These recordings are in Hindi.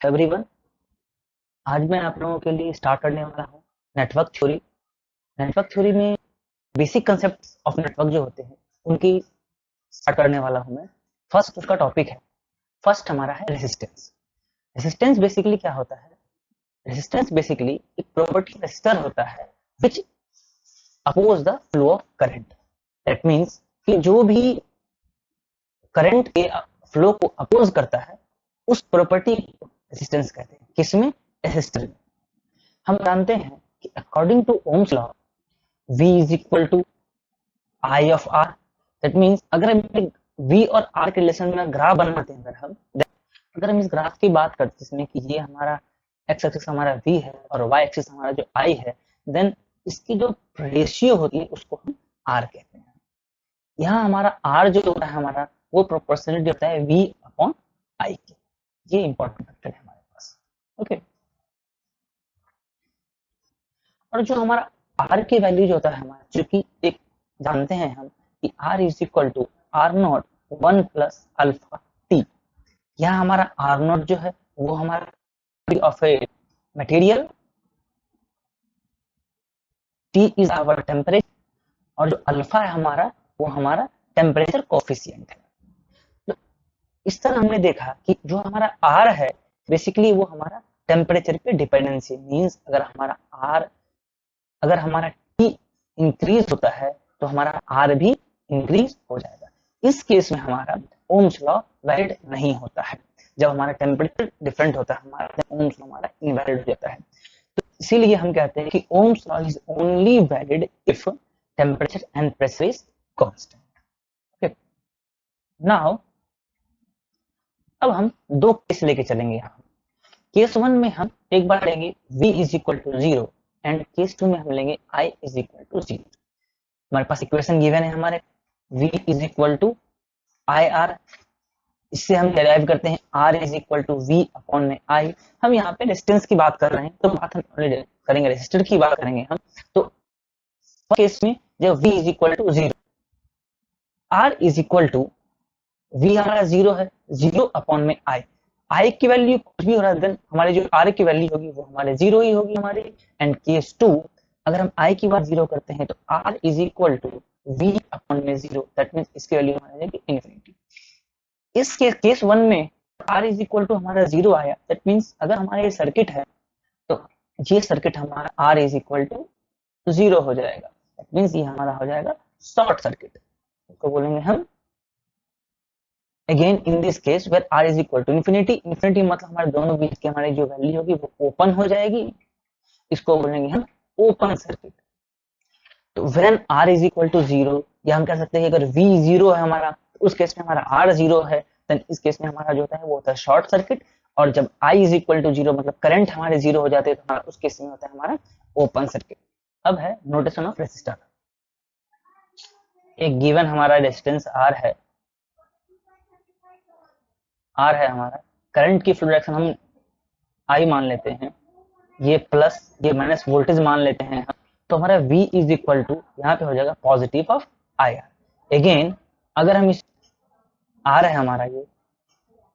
एवरीवन, आज मैं आप लोगों के लिए स्टार्ट करने वाला हूँ नेटवर्क थ्योरी। नेटवर्क थ्योरी में बेसिक कंसेप्ट ऑफ नेटवर्क जो होते हैं उनकी स्टार्ट करने वाला हूँ मैं। फर्स्ट उसका टॉपिक है, फर्स्ट हमारा है रेजिस्टेंस। रेजिस्टेंस बेसिकली क्या होता है? रेजिस्टेंस बेसिकली एक प्रॉपर्टी रेजिस्टर होता है which oppose the flow of current. That means कि जो भी करंट के फ्लो को अपोज करता है उस प्रॉपर्टी को रेजिस्टेंस कहते हैं। किसमें? रेजिस्टर में। हम जानते हैं कि according to Ohm's law V is equal to I of R. That means अगर हम V और R के रिलेशन में ग्राफ बनाते हैं, अगर हम इस ग्राफ की बात करते हैं जिसमें कि ये हमारा x एक्सिस हमारा V है और y एक्सिस हमारा जो I है, देन इसकी जो रेशियो होती है उसको हम R कहते हैं। यहाँ हमारा R जो होता है हमारा वो प्रोपोर्शनलिटी होता है V अपॉन I के। ये इंपॉर्टेंट फैक्टर है हमारे पास। ओके, और जो हमारा R की वैल्यू जो होता है हमारा, जो कि एक जानते हैं हम कि R is equal to R naught 1 plus alpha T. यहाँ हमारा आर नॉट जो है वो हमारा of a material, T is our temperature, और जो अल्फा है हमारा वो हमारा टेम्परेचर कोफिशिएंट है। तो इस तरह हमने देखा कि जो हमारा आर है बेसिकली वो हमारा टेम्परेचर पे डिपेंडेंसी मीन्स अगर हमारा टी इंक्रीज होता है तो हमारा आर भी इंक्रीज हो जाएगा। इस केस में हमारा ओम्स लॉ वैलिड नहीं होता है। जब हमारा टेम्परेचर डिफरेंट होता है हमारा ओम्स लॉ हमारा इनवैलिड हो जाता है। तो इसीलिए हम कहते हैं कि Ohm's law is only valid if temperature and pressure is constant. Okay, now अब हम दो केस लेके चलेंगे। यहाँ केस वन में हम एक बार लेंगे v is equal to 0 and case two में हम लेंगे i इज इक्वल टू 0। हमारे पास इक्वेशन गिवन है हमारे v is equal to I R. इससे हम डेराइव करते हैं r is equal to v upon में i। हम यहाँ पे रेजिस्टेंस की बात कर रहे हैं तो बात हम करेंगे रेजिस्टर की बात करेंगे हम। तो केस में जब v is equal to 0, r is equal to v हमारा 0 है, 0 अपॉन में i की वैल्यू कुछ भी हो रहा है, देन हमारी जो r की वैल्यू होगी वो हमारे 0 ही होगी हमारी। एंड केस 2, अगर हम i की बात 0 करते हैं तो r is equal to v upon में 0। दैट मींस इसकी वैल्यू हमारी जाएगी इनफिनिटी। इस केस 1 में r इज इक्वल टू हमारा 0 आया। दैट मींस अगर हमारा ये सर्किट है तो ये सर्किट हमारा r इज इक्वल टू 0 हो जाएगा। दैट मींस ये हमारा हो जाएगा शॉर्ट सर्किट। इसको बोलेंगे हम again in this case where r is equal to infinity. Infinity मतलब हमारे दोनों बीच की हमारी जो वैल्यू होगी वो ओपन हो जाएगी। इसको बोलेंगे हम ओपन सर्किट। तो when r is equal to 0, या हम कह सकते हैं कि अगर v 0 है हमारा तो उस केस में हमारा r 0 है, देन इस केस में हमारा जो होता है वो होता है शॉर्ट सर्किट। और जब i इज इक्वल टू 0 मतलब करंट हमारे 0 हो जाते हैं तो हमारा उस केस में होता है हमारा ओपन सर्किट। अब है नोटेशन ऑफ रेजिस्टर। एक गिवन हमारा रेजिस्टेंस R है हमारा, करंट की फ्लो डायरेक्शन हम I मान लेते हैं, ये प्लस ये माइनस वोल्टेज मान लेते हैं हम, तो हमारा V इज इक्वल टू यहाँ पे हो जाएगा पॉजिटिव ऑफ IR। अगेन अगर हम इस R है हमारा ये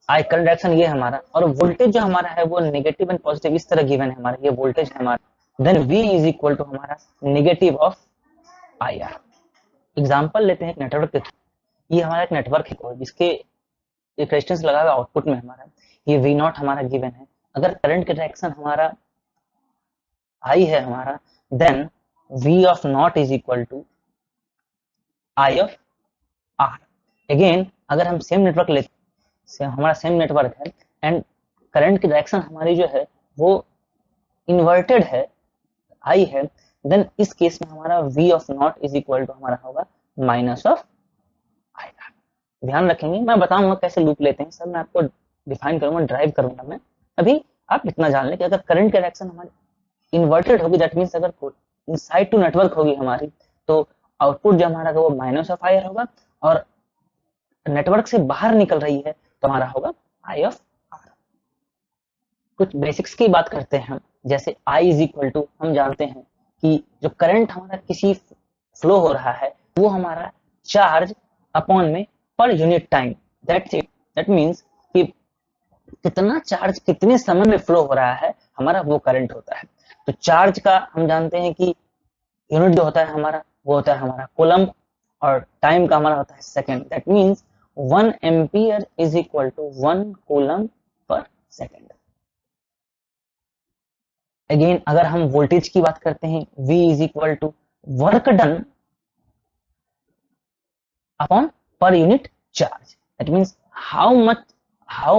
I करंट डायरेक्शन ये हमारा, और वोल्टेज जो हमारा है वो नेगेटिव एंड पॉजिटिव इस तरह गिवन है हमारा, ये वोल्टेज है हमारा, then V is equal to हमारा नेगेटिव ऑफ IR। एग्जाम्पल लेते हैं एक नेटवर्क के थ्रू। ये हमारा एक नेटवर्क है जिसके एक रेजिस्टेंस लगा हुआ आउटपुट में हमारा, ये V नॉट हमारा गिवन है। अगर करंट का डायरेक्शन हमारा I है हमारा, then V of naught is equal to I of R। Again अगर हम सेम नेटवर्क लेते, हमारा सेम नेटवर्क है एंड करंट की डायरेक्शन हमारी जो है वो इन्वर्टेड है, I है, देन इस केस में हमारा V of naught is equal to हमारा होगा माइनस ऑफ IR। ध्यान रखेंगे, मैं बताऊंगा कैसे लूप लेते हैं, सब मैं आपको डिफाइन करूंगा, ड्राइव करूंगा मैं। अभी आप इतना जान लें कि अगर करंट की डायरेक्शन हमारी इन्वर्टेड होगी, दैट मींस अगर इनसाइड टू नेटवर्क होगी हमारी, तो आउटपुट जो हमारा वो माइनस ऑफ IR होगा, और नेटवर्क से बाहर निकल रही है तो हमारा होगा I ऑफ R। कुछ बेसिक्स की बात करते हैं हम, जैसे I इज इक्वल टू, हम जानते हैं कि जो करंट हमारा किसी फ्लो हो रहा है वो हमारा चार्ज अपॉन में per unit time, that's it. That means कि कितना चार्ज कितने समय में फ्लो हो रहा है हमारा, वो करंट होता है। तो चार्ज का हम जानते हैं कि यूनिट जो होता है हमारा, वो होता है हमारा कूलम्ब, और टाइम का हमारा होता है second. That means 1 ampere is equal to 1 coulomb per second. Again अगर हम वोल्टेज की बात करते हैं, V is equal to work done upon per unit charge. That means how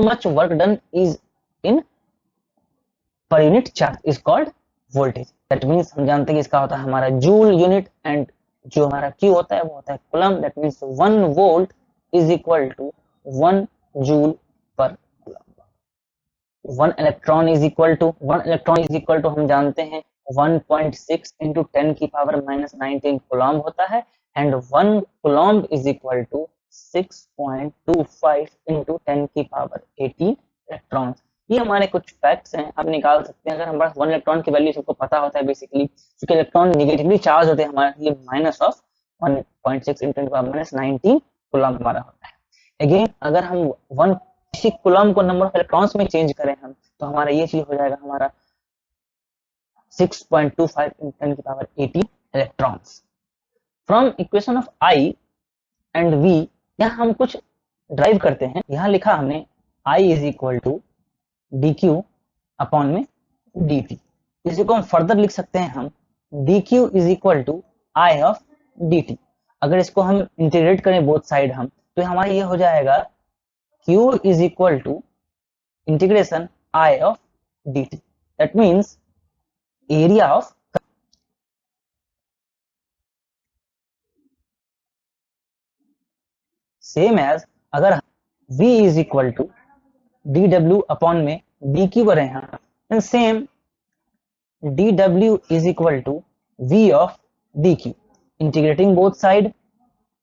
much work done is in per unit charge is called voltage. That means हम जानते हैं कि इसका होता है हमारा जूल यूनिट, एंड जो हमारा Q होता है वो होता है coulomb. That means 1 volt is equal to 1 joule per coulomb. 1 electron is equal to हम जानते हैं 1.6 इंटू 10 की पावर माइनस 19 कूलम्ब होता है, एंड 1 कूलम्ब इज इक्वल टू 6.25 इंटू 10 की पावर 18 इलेक्ट्रॉन। ये हमारे कुछ फैक्ट्स हैं, आप निकाल सकते हैं। अगर हमारे पास 1 इलेक्ट्रॉन की वैल्यू सबको पता होता है बेसिकली, क्योंकि इलेक्ट्रॉन नेगेटिवली चार्ज होते हैं हमारे लिए, minus of 1.6 into minus 19 coulomb हमारा होता है। अगेन अगर हम 1 किसी कूलम्ब को नंबर ऑफ इलेक्ट्रॉन्स में चेंज करें हम, तो हमारा ये चीज हो जाएगा हमारा 6.25 इंटू 10 की power 18 electrons. From equation of I and V, यहाँ हम कुछ ड्राइव करते हैं। यहाँ लिखा हमने I is equal to dq upon में dt। इसी को हम फर्दर लिख सकते हैं हम dq is equal to I of dt। अगर इसको हम इंटीग्रेट करें बोथ साइड हम, तो हमारा ये हो जाएगा q is equal to integration I of dt। That means area of same as अगर V is equal to dw upon में dq करें हम, then same dw is equal to V of dq। Integrating both side,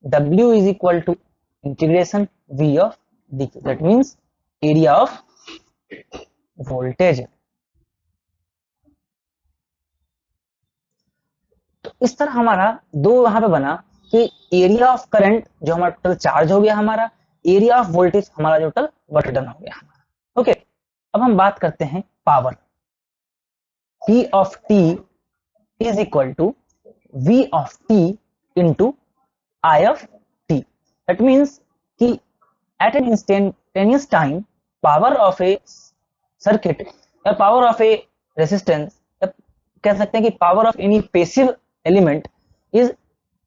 w is equal to integration V of dq। That means area of voltage. तो इस तरह हमारा दो यहां पे बना कि एरिया ऑफ करंट जो हमारा टोटल चार्ज हो गया हमारा, एरिया ऑफ वोल्टेज हमारा जो टोटल वर्क डन हो गया हमारा। ओके, अब हम बात करते हैं power. P of T is equal to V of T into I of T। That means कि at an instantaneous time power of a circuit या पावर ऑफ ए रेसिस्टेंस, कह सकते हैं कि power of any passive element is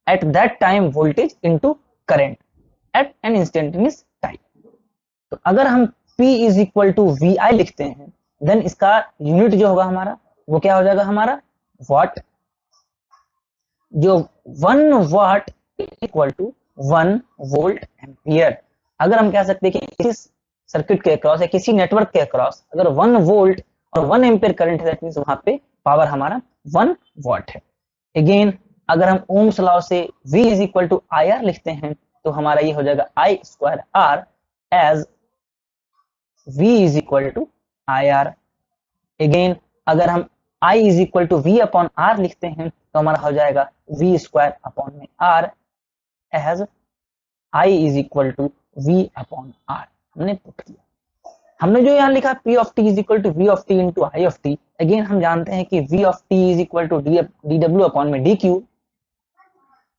at that time voltage into current at an instantaneous time। तो अगर हम P is equal to VI लिखते हैं, देन इसका यूनिट जो होगा हमारा वो क्या हो जाएगा हमारा वाट। जो 1 वाट इक्वल टू 1 वोल्ट एम्पियर। अगर हम कह सकते हैं कि किसी सर्किट के अक्रॉस या किसी नेटवर्क के अक्रॉस अगर 1 वोल्ट और 1 एम्पियर करंट है, दैट मींस वहां पे पावर हमारा 1 वाट है। अगेन अगर हम ओम्स लॉ से V is equal to IR लिखते हैं, तो हमारा ये हो जाएगा I square R as V is equal to IR। Again अगर हम I is equal to V upon R लिखते हैं, तो हमारा हो जाएगा V स्क्वायर अपॉन में R as I is equal to V upon R। हमने पुट किया, हमने जो यहाँ लिखा P of T is equal to V of T into I of T। Again हम जानते हैं कि V of T is equal to dW upon में dQ।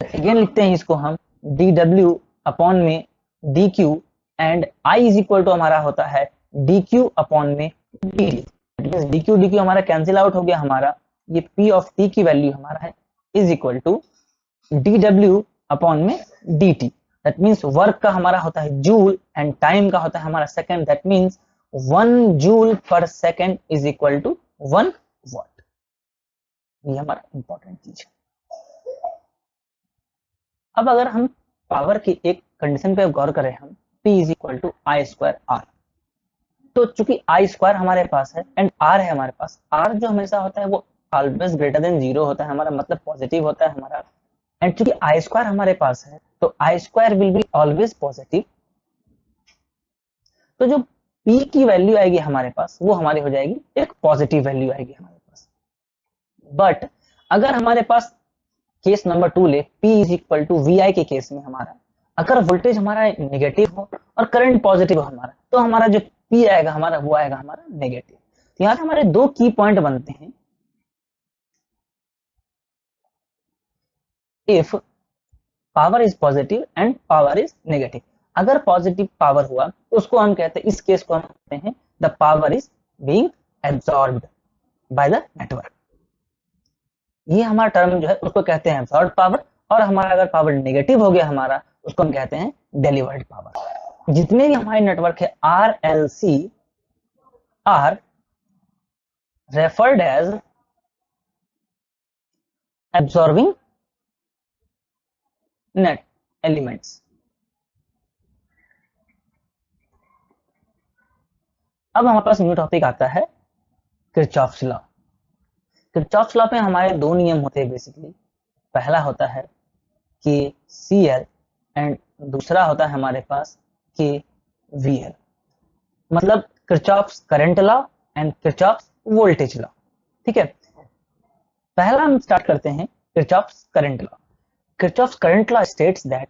अगेन लिखते हैं इसको हम dW अपॉन में dQ, and I is equal to हमारा होता है dQ अपॉन में dt। dQ dQ हमारा कैंसिल आउट हो गया, हमारा ये P ऑफ T की वैल्यू हमारा है is equal to dW upon में dt। दैट मीन्स वर्क का हमारा होता है जूल एंड टाइम का होता है हमारा second. That means 1 joule per second is equal to 1 watt. ये हमारा इंपॉर्टेंट चीज है। अब अगर हम पावर की एक कंडीशन पे गौर करें हम, P is equal to I square R. तो चूंकि आई स्क्वायर हमारे पास है एंड आर है हमारे पास, आर जो हमेशा होता है वो ऑलवेज ग्रेटर देन 0 होता है हमारा, मतलब पॉजिटिव होता है हमारा। एंड चूंकि आई स्क्वायर हमारे पास है, तो I square will be always positive. तो जो P की वैल्यू आएगी हमारे पास, वो हमारी हो जाएगी एक पॉजिटिव वैल्यू आएगी हमारे पास। बट अगर हमारे पास केस नंबर 2 ले, P is equal to VI के केस में हमारा अगर वोल्टेज हमारा नेगेटिव हो और करंट पॉजिटिव हो हमारा, तो हमारा जो P आएगा हमारा, वो आएगा हमारा नेगेटिव। तो यहाँ से हमारे दो की पॉइंट बनते हैं। If power is positive and power is negative, अगर पॉजिटिव पावर हुआ तो उसको हम कहते हैं, इस केस को हम कहते हैं the power is being absorbed by the network. ये हमारा टर्म जो है उसको कहते हैं एब्सॉर्ब्ड पावर, और हमारा अगर पावर नेगेटिव हो गया हमारा, उसको हम कहते हैं डिलीवर्ड पावर। जितने भी हमारे नेटवर्क है RLC are referred as absorbing net elements. अब हमारे पास न्यू टॉपिक आता है किरचॉफ्स लॉ। किरचॉफ्स लॉ में हमारे दो नियम होते हैं बेसिकली। पहला होता है KCL एंड दूसरा होता है हमारे पास KVL, मतलब Kirchhoff's current law and Kirchhoff's voltage law. ठीक है, पहला हम स्टार्ट करते हैं Kirchhoff's current law. Kirchhoff's current law states that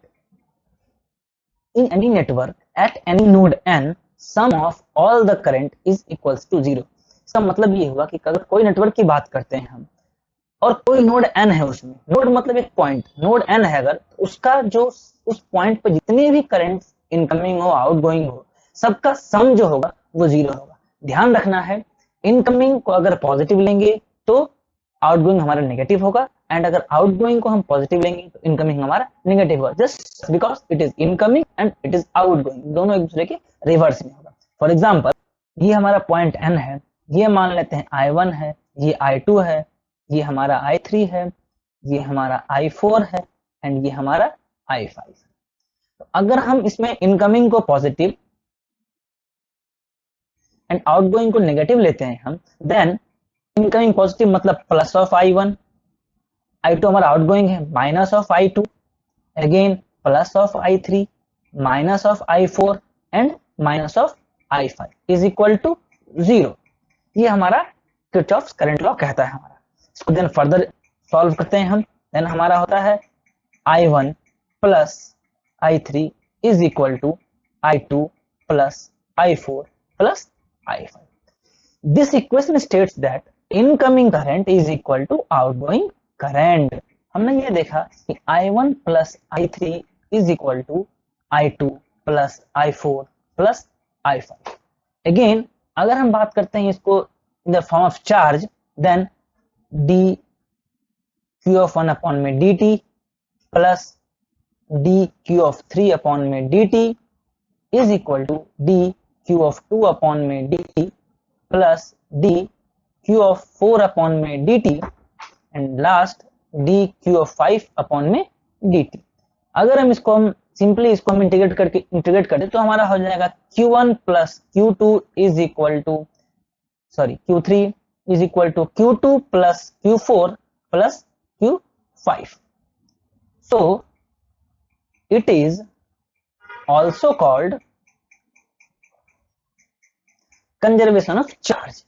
in any network at any node n sum of all the current is equals to 0। इसका मतलब ये हुआ कि अगर कोई नेटवर्क की बात करते हैं हम और कोई नोड n है, उसमें नोड मतलब एक पॉइंट, नोड n है, अगर उसका जो उस पॉइंट पर जितने भी करंट इनकमिंग हो आउटगोइंग हो सबका सम जो होगा वो 0 होगा। ध्यान रखना है, इनकमिंग को अगर पॉजिटिव लेंगे तो आउटगोइंग हमारा नेगेटिव होगा, एंड अगर आउटगोइंग को हम पॉजिटिव लेंगे तो इनकमिंग हमारा नेगेटिव होगा, just because it is incoming and it is outgoing, दोनों एक दूसरे के रिवर्स में होगा। फॉर एग्जांपल, ये हमारा पॉइंट n है, ये मान लेते हैं I1 है, ये I2 है, ये हमारा I3 है, ये हमारा I4 है एंड ये हमारा I5 है। तो अगर हम इसमें इनकमिंग को पॉजिटिव एंड आउटगोइंग को नेगेटिव लेते हैं हम, देन इनकमिंग पॉजिटिव मतलब प्लस ऑफ I1, I2 हमारा आउटगोइंग है minus of I2, again plus of I3, minus of I4 and minus of I5 is equal to 0। ये हमारा किरचॉफ्स करंट लॉ कहता है हमारा। इसको देन फर्दर सॉल्व करते हैं हम, देन हमारा होता है I1 plus I3 is equal to I2 plus I4 plus I5। This equation states that incoming current is equal to outgoing current. हमने ये देखा कि I1 plus I3 is equal to I2 plus I4 plus I5। Again अगर हम बात करते हैं इसको in the form of charge, then D Q of 1 upon में dt plus D Q of 3 upon में dt is equal to D Q of 2 upon में dt plus D Q of 4 upon में dt and last D Q of 5 upon में dt। अगर हम इसको सिंपली इसको हम इंटीग्रेट कर दे तो हमारा हो जाएगा Q1 plus Q2 is equal to Q3 is equal to Q2 plus Q4 plus Q5। So it is also called conservation of charge.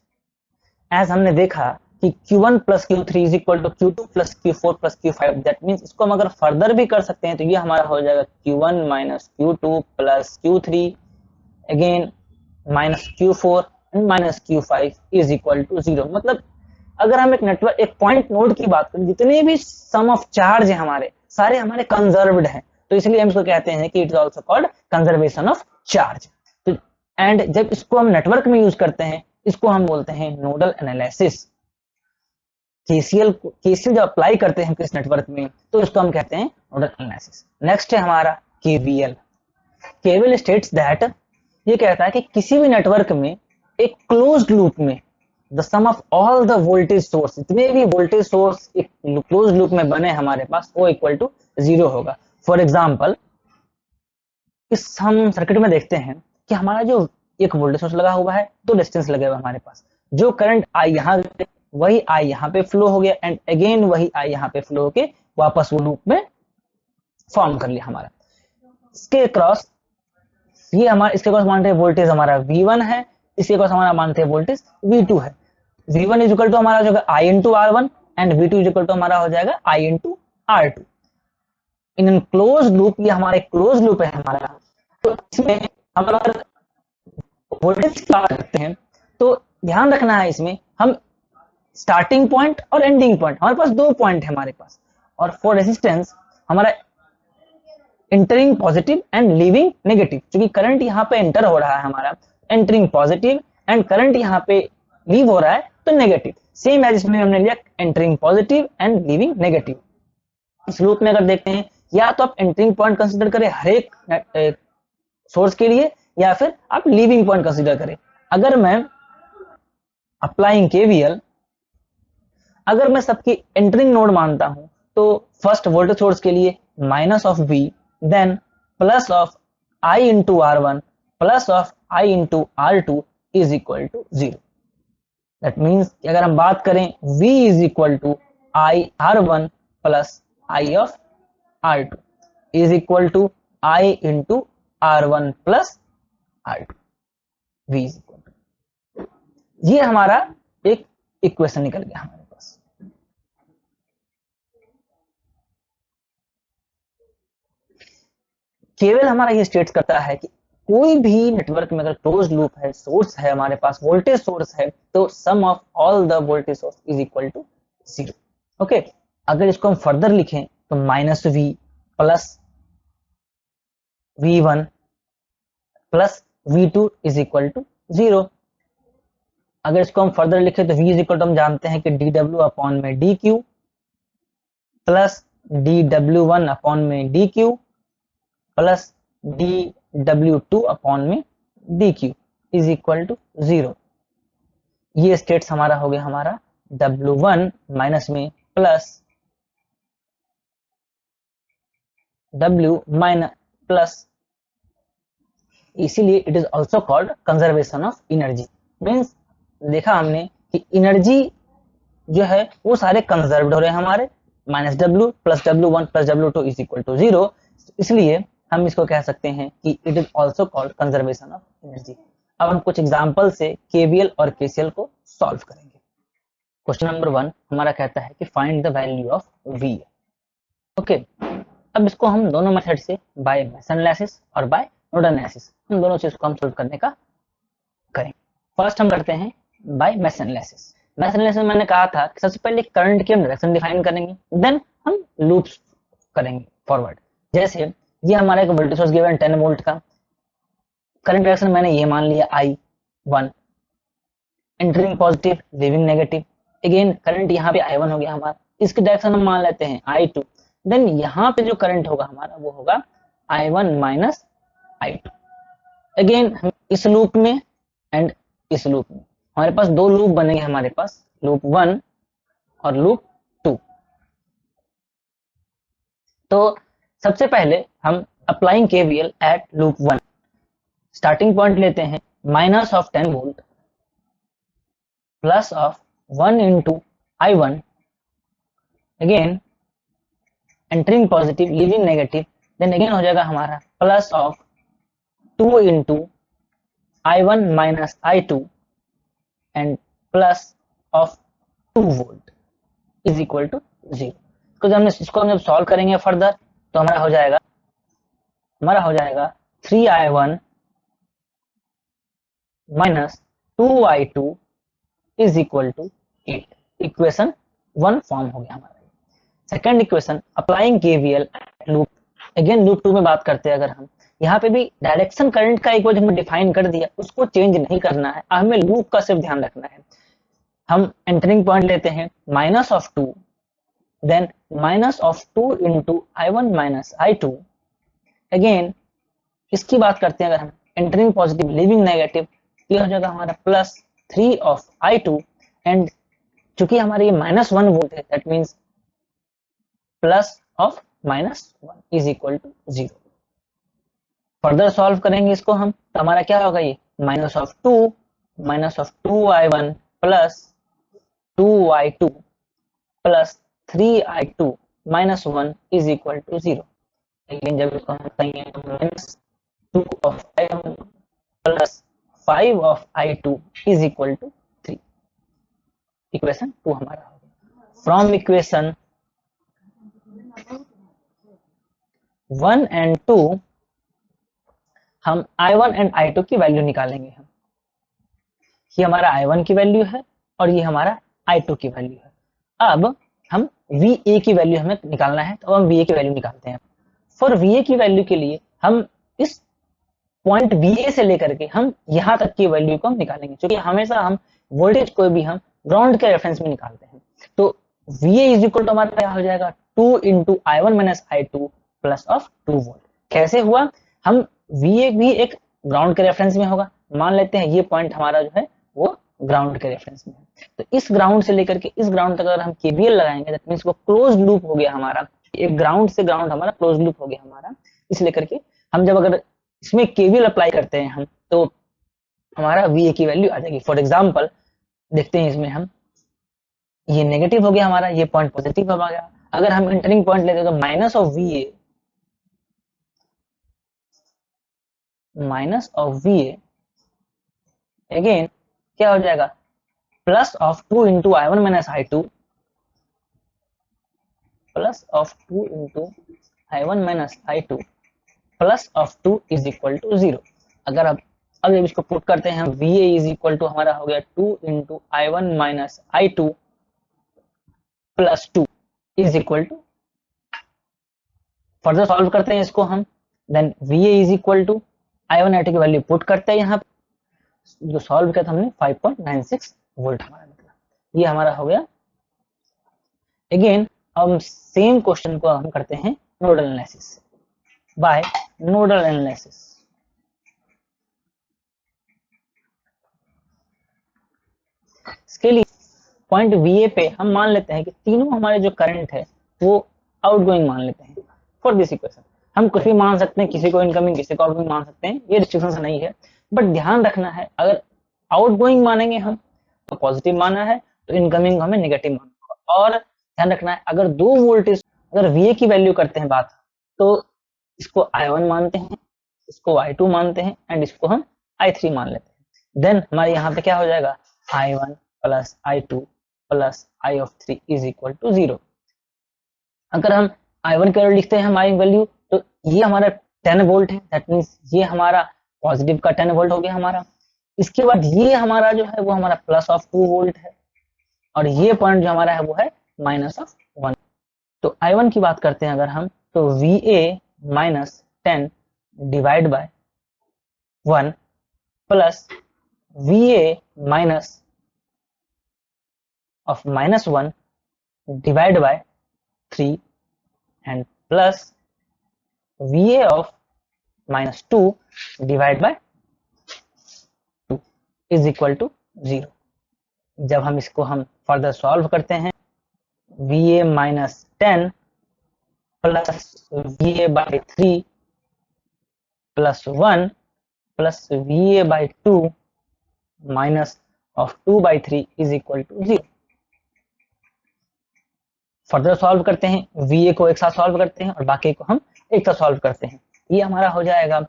As हमने देखा कि Q1 plus Q3 is equal to Q2 plus Q4 plus Q5, that means इसको हम अगर फर्दर भी कर सकते हैं तो ये हमारा हो जाएगा Q1 minus Q2 plus Q3 again minus Q4 and minus Q5 is equal to 0। मतलब अगर हम एक नेटवर्क एक पॉइंट नोड की बात करें, जितने भी सम ऑफ चार्ज है हमारे सारे हमारे कंजर्व्ड हैं, तो इसलिए हम इसको कहते हैं कि it is also called conservation of charge. तो एंड जब इसको हम नेटवर्क में यूज करते हैं इसको हम बोलते हैं नोडल एनालिसिस। केसीएल जब अप्लाई करते हैं किस नेटवर्क में तो इसको हम कहते हैं नोडल एनालिसिस। नेक्स्ट है हमारा केवीएल। केवीएल स्टेट्स दैट, ये कहता है कि किसी भी नेटवर्क में एक क्लोज्ड लूप में the sum of all the voltage source, जितने भी वोल्टेज सोर्स एक क्लोज्ड लूप में बने हमारे पास, वो इक्वल टू 0 होगा। फॉर एग्जांपल, इस हम सर्किट में देखते हैं कि हमारा जो एक वोल्टेज सोर्स लगा हुआ है, दो रेजिस्टेंस लगे हुए हमारे पास, जो करंट आई यहाँ वही आई यहाँ पे फ्लो हो गया एंड अगेन वही आई यहाँ पे फ्लो होके वापस वो लूप में फॉर्म कर लिया हमारा। इसके क्रॉस ये हमारा इसके क्रॉस मानते हैं वोल्टेज हमारा V1 है, इसके क्रॉस हमारा मानते हैं वोल्टेज V2 है। V1 इज इक्वल टू हमारा हो जाएगा I into R1 and V2 is equal to हमारा हो जाएगा I into R2। In close loop, ये हमारे क्लोज लूप है हमारा, तो इसमें हम अगर वोल्टेज की बात करते हैं तो ध्यान रखना है इसमें, हम स्टार्टिंग पॉइंट और एंडिंग पॉइंट, हमारे पास 2 पॉइंट है हमारे पास, और फॉर रेजिस्टेंस हमारा entering positive and leaving negative, क्योंकि करंट यहाँ पे एंटर हो रहा है हमारा एंटरिंग पॉजिटिव एंड करंट यहाँ पे लीव हो रहा है तो नेगेटिव, सेम एज इसमें हमने लिया entering positive and leaving negative. इस लूप में अगर देखते हैं, या तो आप एंटरिंग पॉइंट कंसीडर करें हर एक सोर्स के लिए, या फिर आप लीविंग पॉइंट कंसीडर करें। अगर मैं अप्लाइंग केवीएल, अगर मैं सबकी एंटरिंग नोड मानता हूं तो फर्स्ट वोल्टेज सोर्स के लिए minus of V, then plus of I into R one plus of I into R two is equal to 0। That means अगर हम बात करें V is equal to I R one plus I of R two is equal to I into R one plus R two, V is equal to, ये हमारा एक इक्वेशन निकल गया हमारे पास। केवल हमारा ये स्टेट करता है कि कोई भी नेटवर्क में अगर क्लोज लूप है, सोर्स है हमारे पास, वोल्टेज सोर्स है, तो sum of all the voltage source is equal to 0। Okay, अगर इसको हम फर्दर लिखें तो minus V plus V1 plus V2 is equal to 0। अगर इसको हम फर्दर लिखें तो V इज इक्वल टू हम जानते हैं कि dW अपॉन में dQ प्लस dW1 अपॉन में dQ प्लस dW2 अपॉन में dQ इज इक्वल टू 0। ये स्टेट्स हमारा हो गया हमारा W1 माइनस में प्लस W माइनस प्लस, इसीलिए it is also called conservation of energy. Means देखा हमने कि एनर्जी जो है वो सारे कंजर्व्ड हो रहे हैं हमारे, minus W plus W1 plus W2 is equal to 0, इसलिए हम इसको कह सकते हैं कि it is also called conservation of energy. अब हम कुछ एग्जाम्पल से केवीएल और केसीएल को सॉल्व करेंगे। क्वेश्चन नंबर 1 हमारा कहता है कि find the value of V। Okay, अब इसको हम दोनों मेथड से, बाय मेसन एनालिसिस और बाय नोडल एनालिसिस, इन दोनों से इसको हम सोल्व करने का करें। फर्स्ट हम करते हैं by mesh analysis. Mesh analysis में मैंने कहा था कि सबसे पहले करंट की हम डायरेक्शन डिफाइन करेंगे, देन हम लूप्स करेंगे फॉरवर्ड। जैसे ये हमारा एक वोल्टेज सोर्स गिवन 10 वोल्ट का, करंट डायरेक्शन मैंने ये मान लिया I1, entering positive leaving negative, again current यहाँ पे I1 हो गया हमारा, इसकी डायरेक्शन हम मान लेते हैं I2, देन यहाँ पे जो करंट होगा हमारा वो होगा I1 माइनस I2। अगेन हम इस लूप में एंड इस लूप में, हमारे पास 2 लूप बनेंगे हमारे पास, लूप 1 और लूप 2। तो सबसे पहले हम applying KVL at loop 1, starting point लेते हैं minus of 10 volt plus of 1 into I1, again entering positive leaving negative, then again हो जाएगा हमारा plus of 2 into I1 minus I2 and plus of 2 volt is equal to 0। इसको हम जब सॉल्व करेंगे फर्दर तो हमारा हो जाएगा 3I1 minus 2I2 is equal to 8। Equation 1 form हो गया हमारा। Second equation applying KVL loop, again loop 2 में बात करते हैं। अगर हम यहाँ पे भी डायरेक्शन करंट का इक्वेशन हमने डिफाइन कर दिया, उसको चेंज नहीं करना है, हमें लूप का सिर्फ ध्यान रखना है। हम एंटरिंग पॉइंट लेते हैं minus of 2, then minus of 2 into I1 minus I2, again इसकी बात करते हैं अगर हम एंटरिंग पॉजिटिव लीविंग नेगेटिव, ये हो जाएगा हमारा प्लस 3 ऑफ I2, एंड चूंकि हमारे ये -1 वोल्ट है, that means plus of -1 is equal to 0। Further solve करेंगे इसको हम, तो हमारा क्या होगा, ये minus of 2I1 plus 2I2 plus 3I2 minus 1 is equal to 0। लेकिन जब इसको हम कहेंगे तो minus 2 of I1 plus 5 of I2 is equal to 3। Equation 2 हमारा हो गया। फ्रॉम इक्वेशन 1 एंड 2 हम I1 एंड I2 की वैल्यू निकालेंगे हम। ये हमारा I1 की वैल्यू है और ये हमारा I2 की वैल्यू है। अब हम VA की वैल्यू हमें निकालना है, तो हम VA की वैल्यू निकालते हैं। फॉर VA की वैल्यू के लिए हम इस पॉइंट VA से लेकर के हम यहाँ तक की वैल्यू को हम निकालेंगे, क्योंकि हमेशा हम वोल्टेज कोई भी हम ग्राउंड के रेफरेंस में निकालते हैं। तो VA इज इक्वल टू हमारा क्या हो जाएगा, 2 into I1 minus I2 plus of 2 volt. कैसे हुआ, हम VA भी एक ग्राउंड के रेफरेंस में होगा, मान लेते हैं ये पॉइंट हमारा जो है वो ग्राउंड के रेफरेंस में है। तो इस ग्राउंड से लेकर के इस ग्राउंड तक अगर हम KVL लगाएंगे, दैट मींस वो क्लोज लूप हो गया हमारा, एक ग्राउंड से ग्राउंड हमारा क्लोज लूप हो गया हमारा। इस लेकर के हम जब अगर इसमें KVL अप्लाई करते हैं हम, तो हमारा VA की वैल्यू आ जाएगी। फॉर एग्जाम्पल देखते हैं, इसमें हम ये नेगेटिव हो गया हमारा, ये पॉइंट पॉजिटिव हो गया। अगर हम इंटरिंग पॉइंट लेते हैं तो माइनस ऑफ VA अगेन क्या हो जाएगा, plus of 2 into I1 minus I2 plus of 2 into I1 minus I2 plus of 2 is equal to 0। अगर अब जब इसको पुट करते हैं हम, VA इज इक्वल टू हमारा हो गया 2 into I1 minus I2 plus 2 is equal to, further solve करते हैं इसको हम, then VA is equal to I1 I2 की वैल्यू पुट करते हैं यहाँ, जो सॉल्व किया था हमने 5.96 वोल्ट हमारा निकला। ये हमारा हो गया। अगेन हम सेम क्वेश्चन को हम करते हैं nodal analysis bye nodal analysis. इसके लिए पॉइंट VA पे हम मान लेते हैं कि तीनों हमारे जो करंट है वो आउटगोइंग मान लेते हैं। फॉर दिस इक्वेशन हम कुछ भी मान सकते हैं, किसी को इनकमिंग किसी को आउटगोइंग मान सकते हैं, ये रिस्ट्रिक्शन नहीं है। बट ध्यान रखना है, अगर आउटगोइंग मानेंगे हम तो पॉजिटिव माना है, तो इनकमिंग हमें नेगेटिव माना होगा। और ध्यान रखना है, अगर दो वोल्टेज, अगर VA की वैल्यू करते हैं बात, तो इसको I1 मानते हैं, इसको I2 मानते हैं, एंड इसको हम I3 मान लेते हैं। देन हमारे यहाँ पे क्या हो जाएगा, I1 plus I2 plus I of 3 is equal to 0। अगर हम I1 की वैल्यू लिखते हैं हम I वैल्यू, तो ये हमारा 10 वोल्ट है, दैट मीन्स ये हमारा पॉजिटिव का 10 वोल्ट हो गया हमारा। इसके बाद ये हमारा जो है वो हमारा प्लस ऑफ 2 वोल्ट है, और ये पॉइंट जो हमारा है वो है माइनस ऑफ 1। तो I1 की बात करते हैं अगर हम, तो VA minus 10 divide by 1 plus VA minus of minus 1 divide by 3 and plus VA of minus 2 divide by 2 is equal to 0। जब हम इसको हम फर्दर सॉल्व करते हैं, VA minus 10 plus VA by 3 plus 1 plus VA by 2 minus of 2 by 3 is equal to 0। Further solve करते हैं, VA को एक साथ सॉल्व करते हैं और बाकी को हम एक साथ सॉल्व करते हैं। ये हमारा हो जाएगा,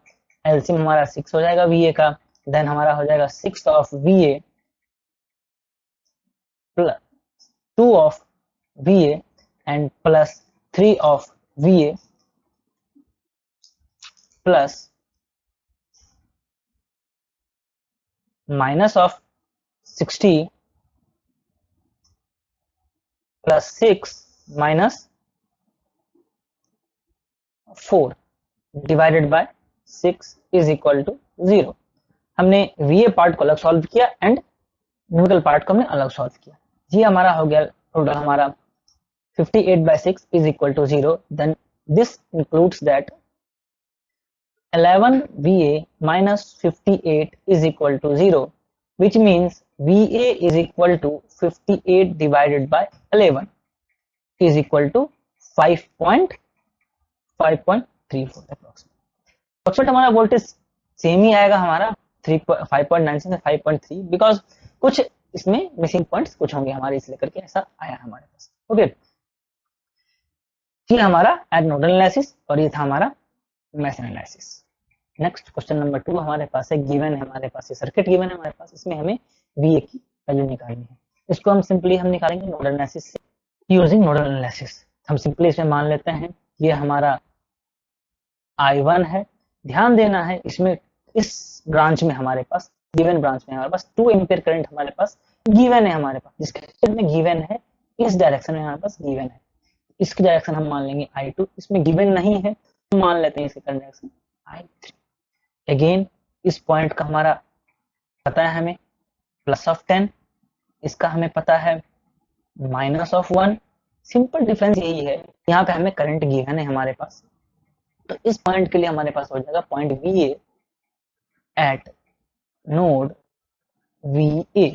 एलसीएम हमारा 6 हो जाएगा VA का, देन हमारा हो जाएगा 6 of VA plus 2 of VA and plus 3 of VA plus minus of 60 plus 6 minus 4 divided by 6 is equal to 0। हमने VA पार्ट को अलग सॉल्व किया एंड न्यूमेरिकल पार्ट को हमने अलग सॉल्व किया। ये हमारा हो गया टोटल हमारा 58/6 is equal to 0. Then this includes that 11 VA minus 58 is equal to 0, which means VA is equal to 58 divided by 11 is equal to 5.34 approximate हमारा वोल्टेज सेम ही आएगा हमारा 5.9 से 5.3, बिकॉज कुछ इसमें मिसिंग पॉइंट्स कुछ होंगे हमारे, इसलिए करके ऐसा आया हमारे पास। ओके, ये हमारा एड नोडल एनालिसिस और ये था हमारा mesh analysis. Next question number 2 हमारे पास है, गिवन है हमारे पास, ये सर्किट गिवन है हमारे पास, इसमें हमें VA की वैल्यू निकालनी है। इसको हम सिंपली हम निकालेंगे नोडल एनालिसिस से, यूजिंग नोडल एनालिसिस। हम सिंपली इसमें मान लेते हैं ये हमारा I1 है। ध्यान देना है इसमें, इस ब्रांच में हमारे पास गिवन ब्रांच में हमारे पास 2 एम्पियर करंट हमारे पास गिवन है, हमारे पास जिसके में गिवन है, इस डायरेक्शन में हमारे पास गिवन है, इसकी डायरेक्शन हम मान लेंगे I2, इसमें गिवन नहीं है तो मान लेते हैं इसकी करंट डायरेक्शन I3। अगेन इस पॉइंट का हमारा पता है हमें +10, इसका हमें पता है -1। सिंपल डिफरेंस यही है, यहाँ पे हमें करंट गिवन है हमारे पास, तो इस पॉइंट के लिए हमारे पास हो जाएगा point VA eight node VA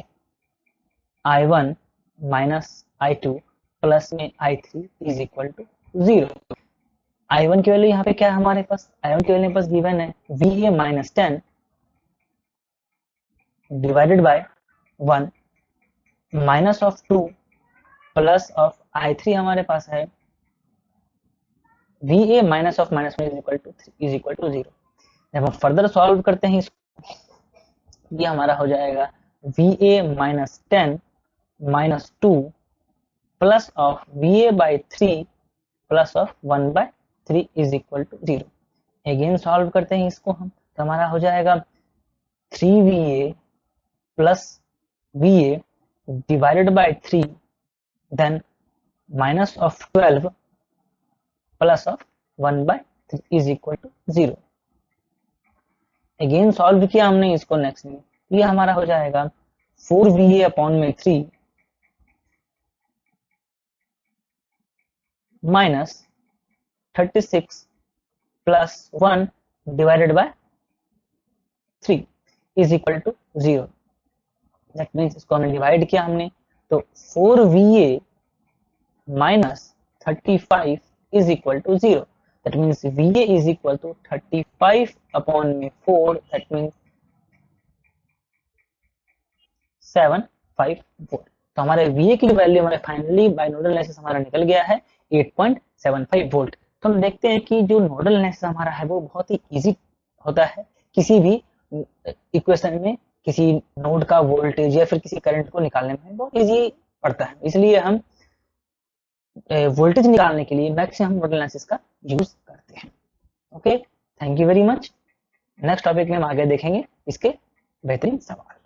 I1 minus I2 plus में I3 is equal to 0। I1 की वैल्यू यहाँ पे क्या है हमारे पास, I1 की वैल्यू पास गिवन है VA -10 divided by 1 minus of 2 plus of I3 हमारे पास है VA minus of -1 is equal to 0। जब हम फर्दर सॉल्व करते हैं इसको, ये हमारा हो जाएगा VA -10 -2 plus of VA by 3 plus of 1/3 is equal to 0। Again solve करते हैं इसको हम, तो हमारा हो जाएगा 3VA plus VA divided by 3 then minus of 12 plus of 1/3 is equal to 0। Again solve किया हमने इसको नेक्स्ट में, ये हमारा हो जाएगा 4VA अपॉन में 3 minus 36 plus 1 divided by 3 is equal to 0। That means इसको हमने डिवाइड किया हमने, तो 4VA minus 35 is equal to 0। That means VA is equal to 35 upon में 4, दैट मीन्स 754। तो हमारे VA की वैल्यू हमारे फाइनली बाय नोडल एनालिसिस हमारा निकल गया है 8.75 वोल्ट। तो हम देखते हैं कि जो नोडल एनालिसिस हमारा है वो बहुत ही इजी होता है, किसी भी इक्वेशन में किसी नोड का वोल्टेज या फिर किसी करंट को निकालने में बहुत इजी पड़ता है, इसलिए हम वोल्टेज निकालने के लिए मैक्सिमम नोडल एनालिसिस का यूज करते हैं। Okay, thank you very much. Next topic में हम आगे देखेंगे इसके बेहतरीन सवाल।